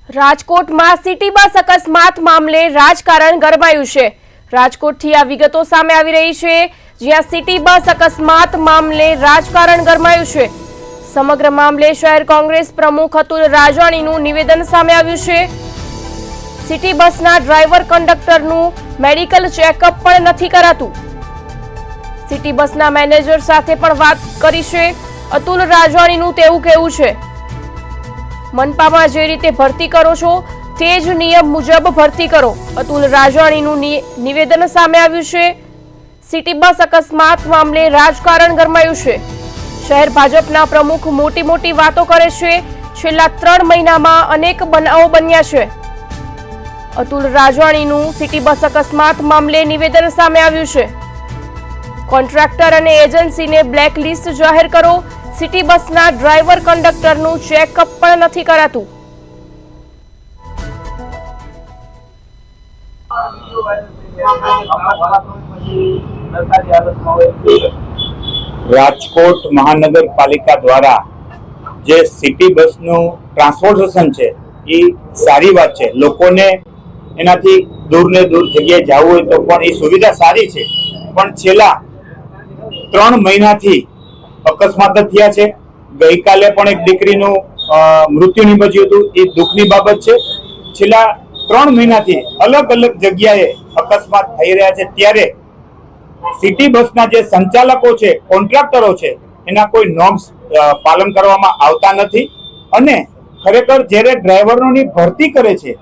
રાજકોટમાં city bus અકસ્માત મામલે રાજકારણ ગરમાયું છે। રાજકોટથી આ વિગતો સામે આવી રહી છે, જ્યાં સિટી બસ અકસ્માત મામલે રાજકારણ ગરમાયું છે। સમગ્ર મામલે શહેર કોંગ્રેસ પ્રમુખ અતુલ રાજાણીનું નિવેદન સામે આવ્યું છે। સિટી બસના ડ્રાઈવર કંડક્ટરનું મેડિકલ ચેકઅપ પણ નથી કરાતું। સિટી બસના મેનેજર સાથે પણ વાત કરી છે। અતુલ રાજાણીનું તેવું કહેવું છે, મનપામાં જે રીતે ભરતી કરો છો તે જ નિયમ મુજબ ભરતી કરો। અતુલ રાજાણીનું નિવેદન સામે આવ્યું છે। સિટી બસ અકસ્માત મામલે રાજકારણ ગરમાયું છે। શહેર ભાજપના પ્રમુખ મોટી વાતો કરે છે। છેલ્લા 3 મહિનામાં અનેક બનાવો બન્યા છે। અતુલ રાજાણીનું સિટી બસ અકસ્માત મામલે નિવેદન સામે આવ્યું છે। કોન્ટ્રાક્ટર અને એજન્સીને બ્લેકલિસ્ટ જાહેર કરો। સિટી બસના ડ્રાઈવર કંડક્ટરનું ચેકઅપ પણ નથી કરાતું। રાજકોટ મહાનગરપાલિકા દ્વારા જે સિટી બસનું ટ્રાન્સપોર્ટેશન છે એ સારી વાત છે। લોકોને એનાથી દૂર ને દૂર જગ્યાએ જવું હોય તો પણ એ સુવિધા સારી છે, પણ છેલ્લા 3 મહિનાથી અકસ્માત થયા છે। ગઈકાલે પણ એક દીકરીનું મૃત્યુ નિપજ્યું હતું, એ દુઃખની બાબત છે। છેલ્લા 3 મહિનાથી અલગ જગ્યાએ અકસ્માત થઈ રહ્યા છે, ત્યારે સિટી બસના જે સંચાલકો છે, કોન્ટ્રાક્ટરો છે, એના કોઈ નોર્મ્સ પાલન કરવામાં આવતા નથી। અને ખરેખર જ્યારે ડ્રાઈવરોની ભરતી કરે છે